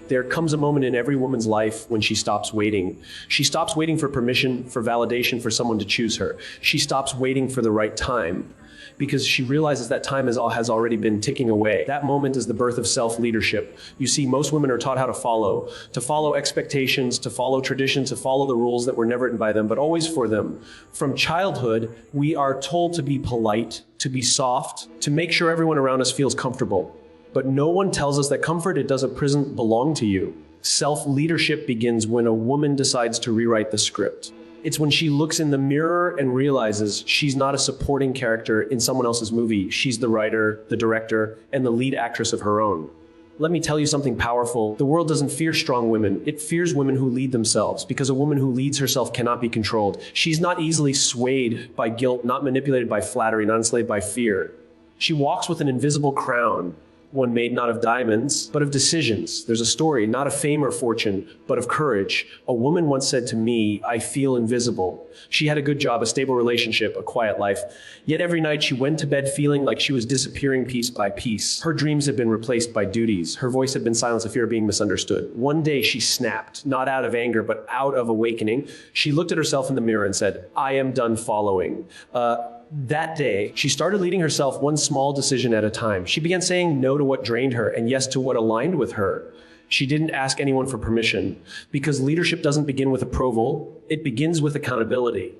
There comes a moment in every woman's life when she stops waiting. She stops waiting for permission, for validation, for someone to choose her. She stops waiting for the right time because she realizes that time has already been ticking away. That moment is the birth of self-leadership. You see, most women are taught how to follow expectations, to follow traditions, to follow the rules that were never written by them, but always for them. From childhood, we are told to be polite, to be soft, to make sure everyone around us feels comfortable. But no one tells us that comfort, it doesn't belong to you. Self-leadership begins when a woman decides to rewrite the script. It's when she looks in the mirror and realizes she's not a supporting character in someone else's movie. She's the writer, the director, and the lead actress of her own. Let me tell you something powerful. The world doesn't fear strong women. It fears women who lead themselves, because a woman who leads herself cannot be controlled. She's not easily swayed by guilt, not manipulated by flattery, not enslaved by fear. She walks with an invisible crown, one made not of diamonds, but of decisions. There's a story, not of fame or fortune, but of courage. A woman once said to me, "I feel invisible." She had a good job, a stable relationship, a quiet life. Yet every night she went to bed feeling like she was disappearing piece by piece. Her dreams had been replaced by duties. Her voice had been silenced, a fear of being misunderstood. One day she snapped, not out of anger, but out of awakening. She looked at herself in the mirror and said, "I am done following." That day, she started leading herself one small decision at a time. She began saying no to what drained her and yes to what aligned with her. She didn't ask anyone for permission, because leadership doesn't begin with approval, it begins with accountability.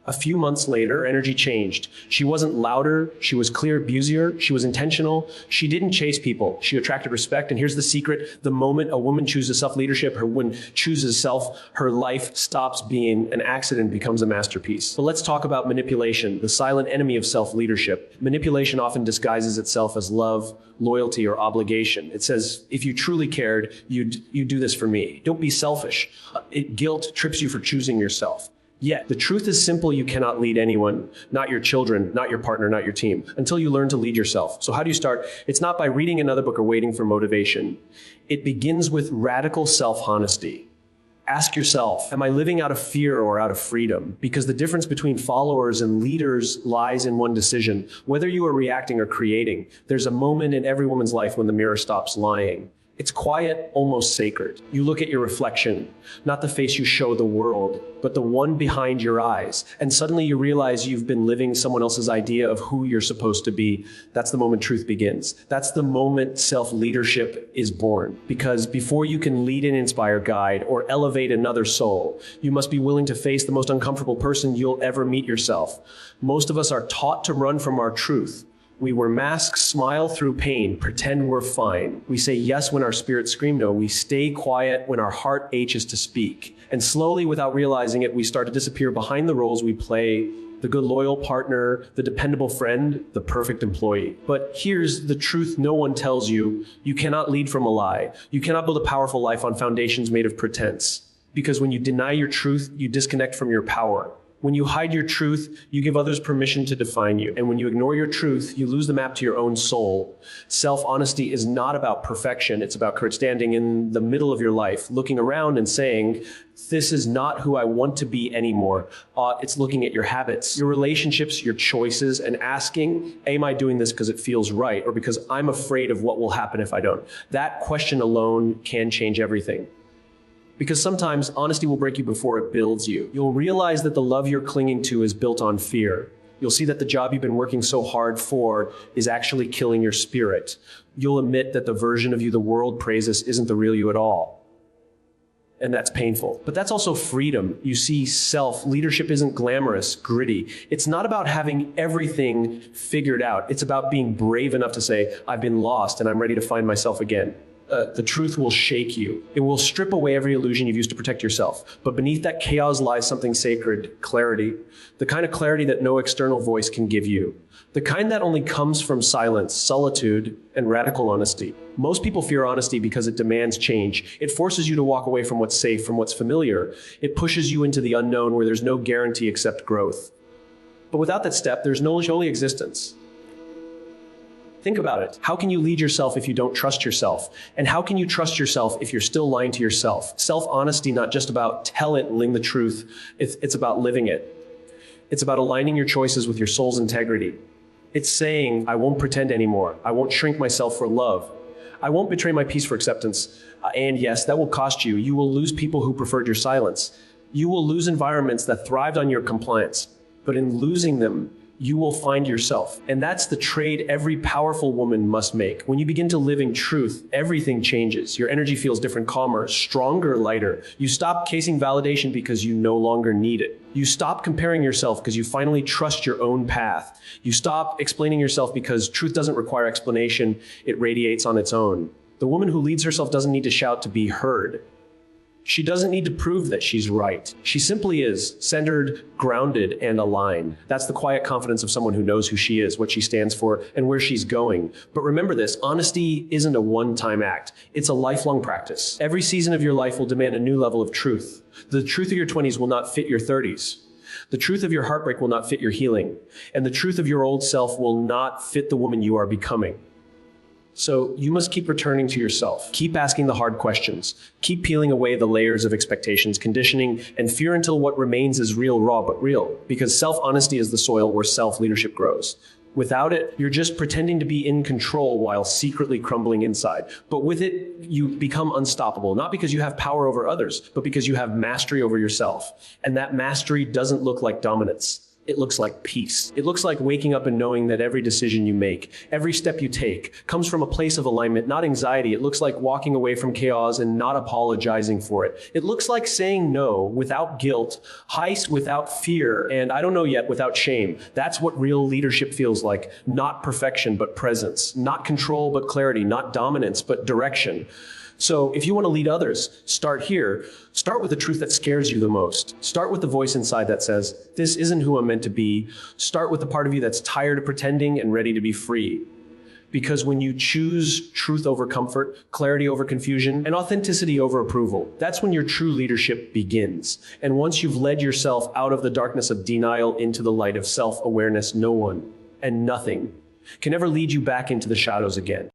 A few months later, her energy changed. She wasn't louder, she was clear, busier, she was intentional. She didn't chase people, she attracted respect. And here's the secret: the moment a woman chooses self-leadership, her woman chooses self, her life stops being an accident, becomes a masterpiece. But let's talk about manipulation, the silent enemy of self-leadership. Manipulation often disguises itself as love, loyalty, or obligation. It says, if you truly cared, you'd do this for me. Don't be selfish. Guilt trips you for choosing yourself. Yet, the truth is simple: you cannot lead anyone, not your children, not your partner, not your team, until you learn to lead yourself. So how do you start? It's not by reading another book or waiting for motivation. It begins with radical self-honesty. Ask yourself, am I living out of fear or out of freedom? Because the difference between followers and leaders lies in one decision. Whether you are reacting or creating, there's a moment in every woman's life when the mirror stops lying. It's quiet, almost sacred. You look at your reflection, not the face you show the world, but the one behind your eyes. And suddenly you realize you've been living someone else's idea of who you're supposed to be. That's the moment truth begins. That's the moment self-leadership is born. Because before you can lead and inspire, guide, or elevate another soul, you must be willing to face the most uncomfortable person you'll ever meet yourself. Most of us are taught to run from our truth. We wear masks, smile through pain, pretend we're fine. We say yes when our spirits scream no. We stay quiet when our heart aches to speak. And slowly, without realizing it, we start to disappear behind the roles we play: the good loyal partner, the dependable friend, the perfect employee. But here's the truth no one tells you: you cannot lead from a lie. You cannot build a powerful life on foundations made of pretense. Because when you deny your truth, you disconnect from your power. When you hide your truth, you give others permission to define you. And when you ignore your truth, you lose the map to your own soul. Self-honesty is not about perfection. It's about courage, standing in the middle of your life, looking around and saying, this is not who I want to be anymore. It's looking at your habits, your relationships, your choices, and asking, am I doing this because it feels right, or because I'm afraid of what will happen if I don't? That question alone can change everything. Because sometimes honesty will break you before it builds you. You'll realize that the love you're clinging to is built on fear. You'll see that the job you've been working so hard for is actually killing your spirit. You'll admit that the version of you the world praises isn't the real you at all. And that's painful. But that's also freedom. You see, self-leadership isn't glamorous, gritty. It's not about having everything figured out. It's about being brave enough to say, I've been lost and I'm ready to find myself again. The truth will shake you. It will strip away every illusion you've used to protect yourself. But beneath that chaos lies something sacred: clarity. The kind of clarity that no external voice can give you. The kind that only comes from silence, solitude, and radical honesty. Most people fear honesty because it demands change. It forces you to walk away from what's safe, from what's familiar. It pushes you into the unknown where there's no guarantee except growth. But without that step, there's no only existence. Think about it. How can you lead yourself if you don't trust yourself? And how can you trust yourself if you're still lying to yourself? Self-honesty, not just about telling the truth, it's about living it. It's about aligning your choices with your soul's integrity. It's saying, I won't pretend anymore. I won't shrink myself for love. I won't betray my peace for acceptance. And yes, that will cost you. You will lose people who preferred your silence. You will lose environments that thrived on your compliance. But in losing them, you will find yourself. And that's the trade every powerful woman must make. When you begin to live in truth, everything changes. Your energy feels different, calmer, stronger, lighter. You stop chasing validation because you no longer need it. You stop comparing yourself because you finally trust your own path. You stop explaining yourself because truth doesn't require explanation. It radiates on its own. The woman who leads herself doesn't need to shout to be heard. She doesn't need to prove that she's right. She simply is, centered, grounded, and aligned. That's the quiet confidence of someone who knows who she is, what she stands for, and where she's going. But remember this, honesty isn't a one-time act. It's a lifelong practice. Every season of your life will demand a new level of truth. The truth of your 20s will not fit your 30s. The truth of your heartbreak will not fit your healing. And the truth of your old self will not fit the woman you are becoming. So you must keep returning to yourself. Keep asking the hard questions. Keep peeling away the layers of expectations, conditioning, and fear until what remains is real, raw, but real. Because self-honesty is the soil where self-leadership grows. Without it, you're just pretending to be in control while secretly crumbling inside. But with it, you become unstoppable, not because you have power over others, but because you have mastery over yourself. And that mastery doesn't look like dominance. It looks like peace. It looks like waking up and knowing that every decision you make, every step you take, comes from a place of alignment, not anxiety. It looks like walking away from chaos and not apologizing for it. It looks like saying no without guilt, heist without fear, and I don't know yet, without shame. That's what real leadership feels like. Not perfection, but presence. Not control, but clarity. Not dominance, but direction. So if you want to lead others, start here. Start with the truth that scares you the most. Start with the voice inside that says, this isn't who I'm meant to be. Start with the part of you that's tired of pretending and ready to be free. Because when you choose truth over comfort, clarity over confusion, and authenticity over approval, that's when your true leadership begins. And once you've led yourself out of the darkness of denial into the light of self-awareness, no one and nothing can ever lead you back into the shadows again.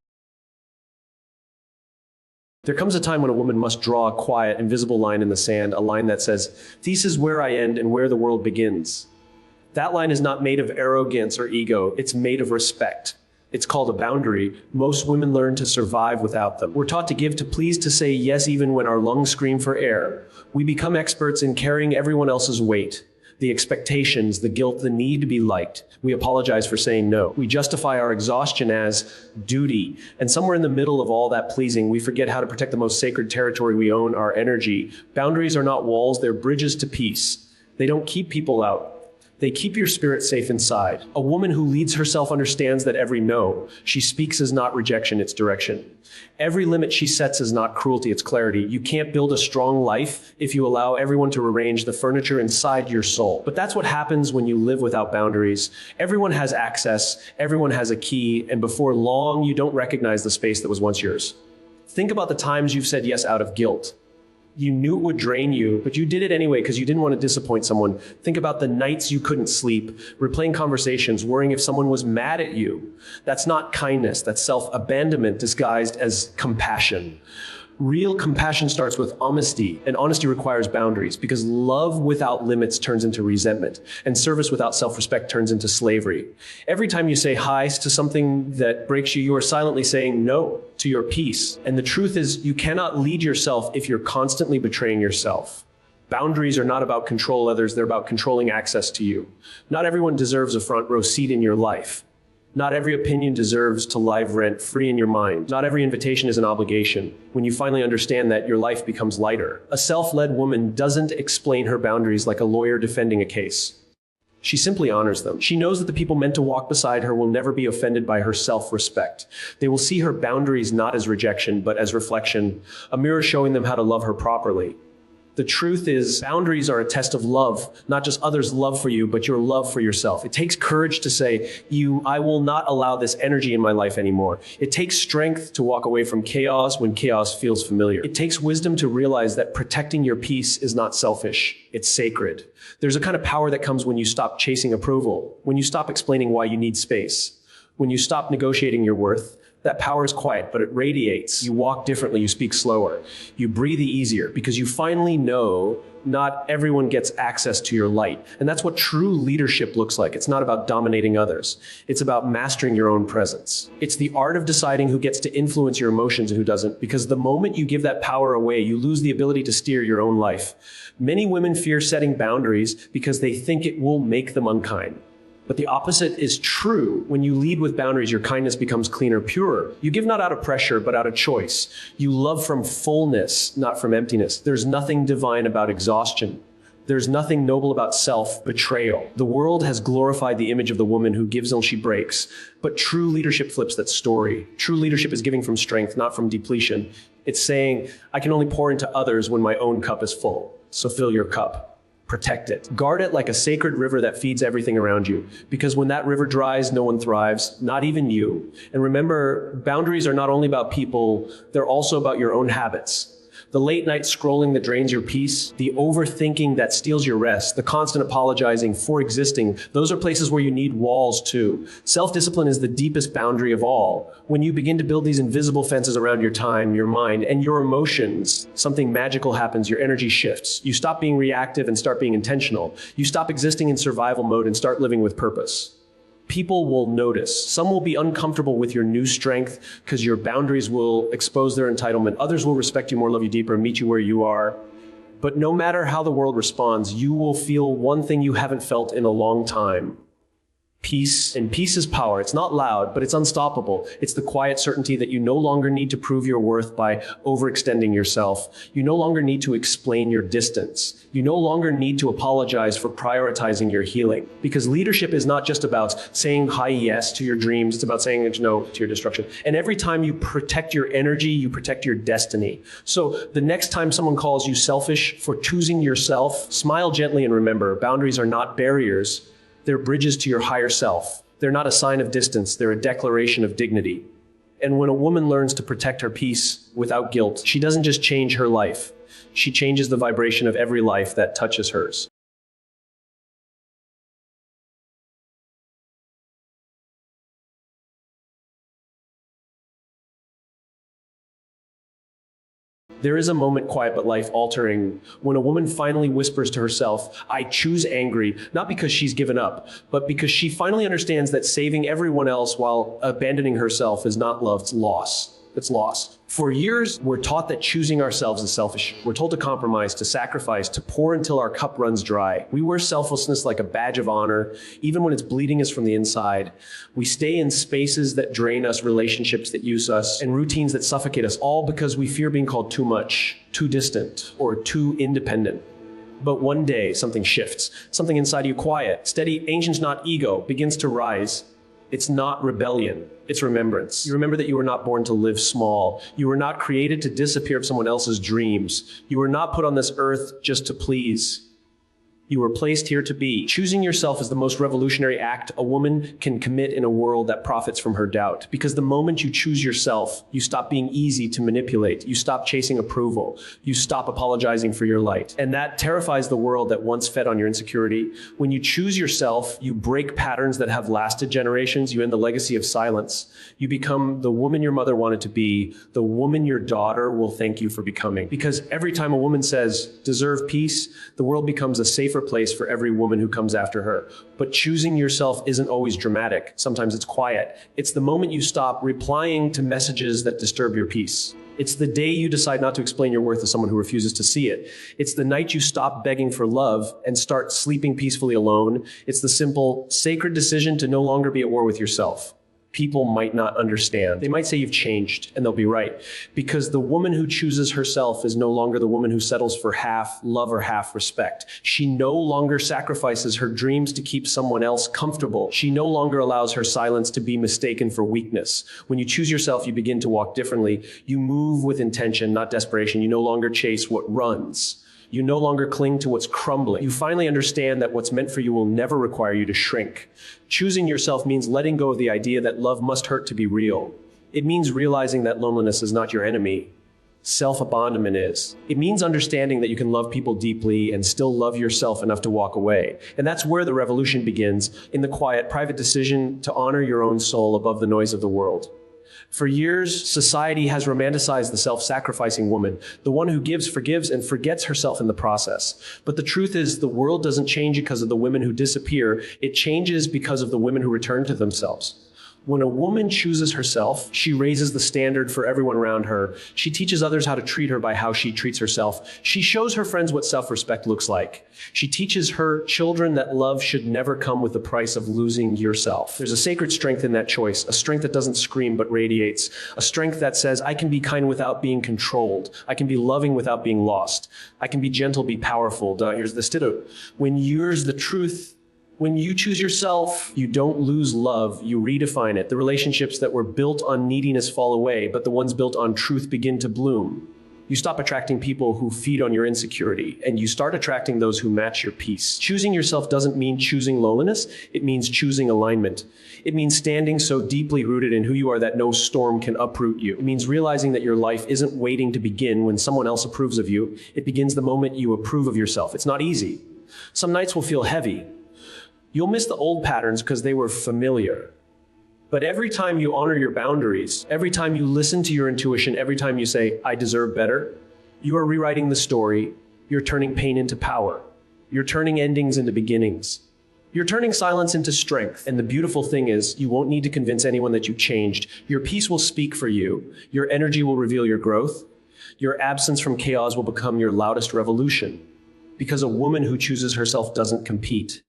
There comes a time when a woman must draw a quiet, invisible line in the sand, a line that says, this is where I end and where the world begins. That line is not made of arrogance or ego, it's made of respect. It's called a boundary. Most women learn to survive without them. We're taught to give, to please, to say yes even when our lungs scream for air. We become experts in carrying everyone else's weight. The expectations, the guilt, the need to be liked. We apologize for saying no. We justify our exhaustion as duty. And somewhere in the middle of all that pleasing, we forget how to protect the most sacred territory we own, our energy. Boundaries are not walls, they're bridges to peace. They don't keep people out. They keep your spirit safe inside. A woman who leads herself understands that every no she speaks is not rejection, it's direction. Every limit she sets is not cruelty, it's clarity. You can't build a strong life if you allow everyone to rearrange the furniture inside your soul. But that's what happens when you live without boundaries. Everyone has access, everyone has a key, and before long, you don't recognize the space that was once yours. Think about the times you've said yes out of guilt. You knew it would drain you, but you did it anyway because you didn't want to disappoint someone. Think about the nights you couldn't sleep, replaying conversations, worrying if someone was mad at you. That's not kindness, that's self-abandonment disguised as compassion. Real compassion starts with honesty, and honesty requires boundaries because love without limits turns into resentment, and service without self-respect turns into slavery. Every time you say hi to something that breaks you, you are silently saying no to your peace. And the truth is, you cannot lead yourself if you're constantly betraying yourself. Boundaries are not about control others, they're about controlling access to you. Not everyone deserves a front row seat in your life. Not every opinion deserves to live rent free in your mind. Not every invitation is an obligation. When you finally understand that, your life becomes lighter. A self-led woman doesn't explain her boundaries like a lawyer defending a case. She simply honors them. She knows that the people meant to walk beside her will never be offended by her self-respect. They will see her boundaries not as rejection, but as reflection, a mirror showing them how to love her properly. The truth is, boundaries are a test of love, not just others' love for you, but your love for yourself. It takes courage to say, I will not allow this energy in my life anymore. It takes strength to walk away from chaos when chaos feels familiar. It takes wisdom to realize that protecting your peace is not selfish, it's sacred. There's a kind of power that comes when you stop chasing approval, when you stop explaining why you need space, when you stop negotiating your worth, That power is quiet, but it radiates. You walk differently, you speak slower, you breathe easier because you finally know not everyone gets access to your light. And that's what true leadership looks like. It's not about dominating others. It's about mastering your own presence. It's the art of deciding who gets to influence your emotions and who doesn't, because the moment you give that power away, you lose the ability to steer your own life. Many women fear setting boundaries because they think it will make them unkind. But the opposite is true. When you lead with boundaries, your kindness becomes cleaner, purer. You give not out of pressure, but out of choice. You love from fullness, not from emptiness. There's nothing divine about exhaustion. There's nothing noble about self-betrayal. The world has glorified the image of the woman who gives till she breaks. But true leadership flips that story. True leadership is giving from strength, not from depletion. It's saying, I can only pour into others when my own cup is full. So fill your cup. Protect it. Guard it like a sacred river that feeds everything around you. Because when that river dries, no one thrives, not even you. And remember, boundaries are not only about people, they're also about your own habits. The late night scrolling that drains your peace, the overthinking that steals your rest, the constant apologizing for existing, those are places where you need walls too. Self-discipline is the deepest boundary of all. When you begin to build these invisible fences around your time, your mind, and your emotions, something magical happens, your energy shifts. You stop being reactive and start being intentional. You stop existing in survival mode and start living with purpose. People will notice. Some will be uncomfortable with your new strength because your boundaries will expose their entitlement. Others will respect you more, love you deeper, and meet you where you are. But no matter how the world responds, you will feel one thing you haven't felt in a long time. Peace, and peace is power. It's not loud, but it's unstoppable. It's the quiet certainty that you no longer need to prove your worth by overextending yourself. You no longer need to explain your distance. You no longer need to apologize for prioritizing your healing. Because leadership is not just about saying hi yes to your dreams, it's about saying no to your destruction. And every time you protect your energy, you protect your destiny. So the next time someone calls you selfish for choosing yourself, smile gently and remember, boundaries are not barriers. They're bridges to your higher self. They're not a sign of distance, they're a declaration of dignity. And when a woman learns to protect her peace without guilt, she doesn't just change her life, she changes the vibration of every life that touches hers. There is a moment quiet but life-altering when a woman finally whispers to herself, I choose angry, not because she's given up, but because she finally understands that saving everyone else while abandoning herself is not love, it's loss. It's loss. For years, we're taught that choosing ourselves is selfish. We're told to compromise, to sacrifice, to pour until our cup runs dry. We wear selflessness like a badge of honor, even when it's bleeding us from the inside. We stay in spaces that drain us, relationships that use us, and routines that suffocate us, all because we fear being called too much, too distant, or too independent. But one day, something shifts. Something inside you quiet, steady, ancient, not ego, begins to rise. It's not rebellion, it's remembrance. You remember that you were not born to live small. You were not created to disappear of someone else's dreams. You were not put on this earth just to please. You were placed here to be. Choosing yourself is the most revolutionary act a woman can commit in a world that profits from her doubt. Because the moment you choose yourself, you stop being easy to manipulate. You stop chasing approval. You stop apologizing for your light. And that terrifies the world that once fed on your insecurity. When you choose yourself, you break patterns that have lasted generations. You end the legacy of silence. You become the woman your mother wanted to be, the woman your daughter will thank you for becoming. Because every time a woman says, deserve peace, the world becomes a safer place for every woman who comes after her. But choosing yourself isn't always dramatic. Sometimes it's quiet. It's the moment you stop replying to messages that disturb your peace. It's the day you decide not to explain your worth to someone who refuses to see it. It's the night you stop begging for love and start sleeping peacefully alone. It's the simple, sacred decision to no longer be at war with yourself. People might not understand. They might say you've changed, and they'll be right. Because the woman who chooses herself is no longer the woman who settles for half love or half respect. She no longer sacrifices her dreams to keep someone else comfortable. She no longer allows her silence to be mistaken for weakness. When you choose yourself, you begin to walk differently. You move with intention, not desperation. You no longer chase what runs. You no longer cling to what's crumbling. You finally understand that what's meant for you will never require you to shrink. Choosing yourself means letting go of the idea that love must hurt to be real. It means realizing that loneliness is not your enemy. Self-abandonment is. It means understanding that you can love people deeply and still love yourself enough to walk away. And that's where the revolution begins, in the quiet, private decision to honor your own soul above the noise of the world. For years, society has romanticized the self-sacrificing woman, the one who gives, forgives, and forgets herself in the process. But the truth is, the world doesn't change because of the women who disappear. It changes because of the women who return to themselves. When a woman chooses herself, she raises the standard for everyone around her. She teaches others how to treat her by how she treats herself. She shows her friends what self-respect looks like. She teaches her children that love should never come with the price of losing yourself. There's a sacred strength in that choice, a strength that doesn't scream but radiates, a strength that says, I can be kind without being controlled. I can be loving without being lost. I can be gentle, be powerful. Here's the stiddo. When yours the truth, when you choose yourself, you don't lose love, you redefine it. The relationships that were built on neediness fall away, but the ones built on truth begin to bloom. You stop attracting people who feed on your insecurity, and you start attracting those who match your peace. Choosing yourself doesn't mean choosing loneliness, it means choosing alignment. It means standing so deeply rooted in who you are that no storm can uproot you. It means realizing that your life isn't waiting to begin when someone else approves of you. It begins the moment you approve of yourself. It's not easy. Some nights will feel heavy. You'll miss the old patterns because they were familiar. But every time you honor your boundaries, every time you listen to your intuition, every time you say, I deserve better, you are rewriting the story. You're turning pain into power. You're turning endings into beginnings. You're turning silence into strength. And the beautiful thing is, you won't need to convince anyone that you changed. Your peace will speak for you. Your energy will reveal your growth. Your absence from chaos will become your loudest revolution. Because a woman who chooses herself doesn't compete.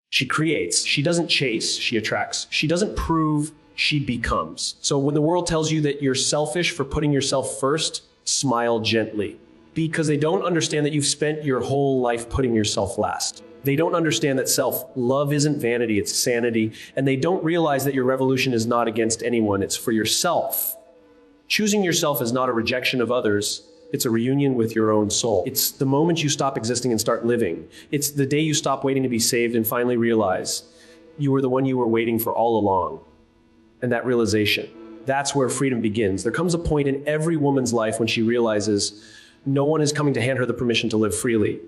She creates. She doesn't chase, she attracts. She doesn't prove, she becomes. So when the world tells you that you're selfish for putting yourself first, smile gently. Because they don't understand that you've spent your whole life putting yourself last. They don't understand that self-love isn't vanity, it's sanity. And they don't realize that your revolution is not against anyone, it's for yourself. Choosing yourself is not a rejection of others. It's a reunion with your own soul. It's the moment you stop existing and start living. It's the day you stop waiting to be saved and finally realize you were the one you were waiting for all along. And that realization, that's where freedom begins. There comes a point in every woman's life when she realizes no one is coming to hand her the permission to live freely.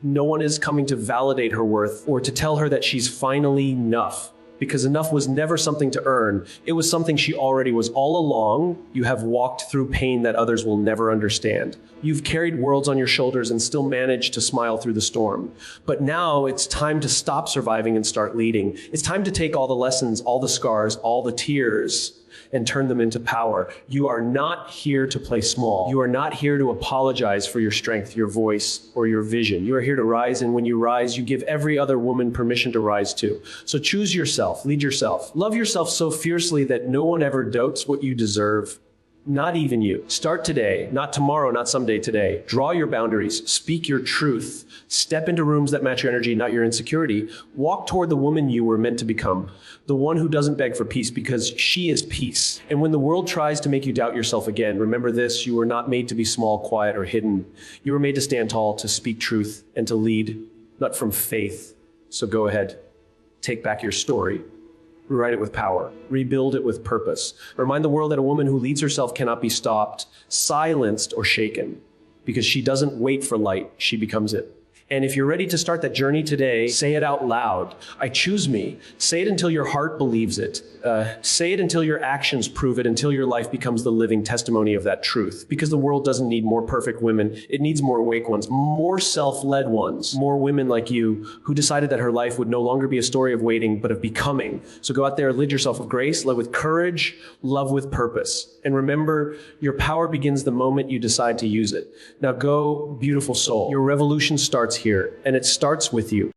No one is coming to validate her worth or to tell her that she's finally enough. Because enough was never something to earn. It was something she already was all along. You have walked through pain that others will never understand. You've carried worlds on your shoulders and still managed to smile through the storm. But now it's time to stop surviving and start leading. It's time to take all the lessons, all the scars, all the tears, and turn them into power. You are not here to play small. You are not here to apologize for your strength, your voice, or your vision. You are here to rise, and when you rise, you give every other woman permission to rise too. So choose yourself, lead yourself. Love yourself so fiercely that no one ever doubts what you deserve. Not even you. Start today, not tomorrow, not someday, today. Draw your boundaries, speak your truth, step into rooms that match your energy, not your insecurity. Walk toward the woman you were meant to become, the one who doesn't beg for peace because she is peace. And when the world tries to make you doubt yourself again, remember this, you were not made to be small, quiet, or hidden. You were made to stand tall, to speak truth, and to lead, not from faith. So go ahead, take back your story. Rewrite it with power. Rebuild it with purpose. Remind the world that a woman who leads herself cannot be stopped, silenced, or shaken. Because she doesn't wait for light, she becomes it. And if you're ready to start that journey today, say it out loud. I choose me. Say it until your heart believes it. Say it until your actions prove it, until your life becomes the living testimony of that truth. Because the world doesn't need more perfect women. It needs more awake ones, more self-led ones, more women like you who decided that her life would no longer be a story of waiting, but of becoming. So go out there, lead yourself with grace, love with courage, love with purpose. And remember, your power begins the moment you decide to use it. Now go, beautiful soul. Your revolution starts here, and it starts with you.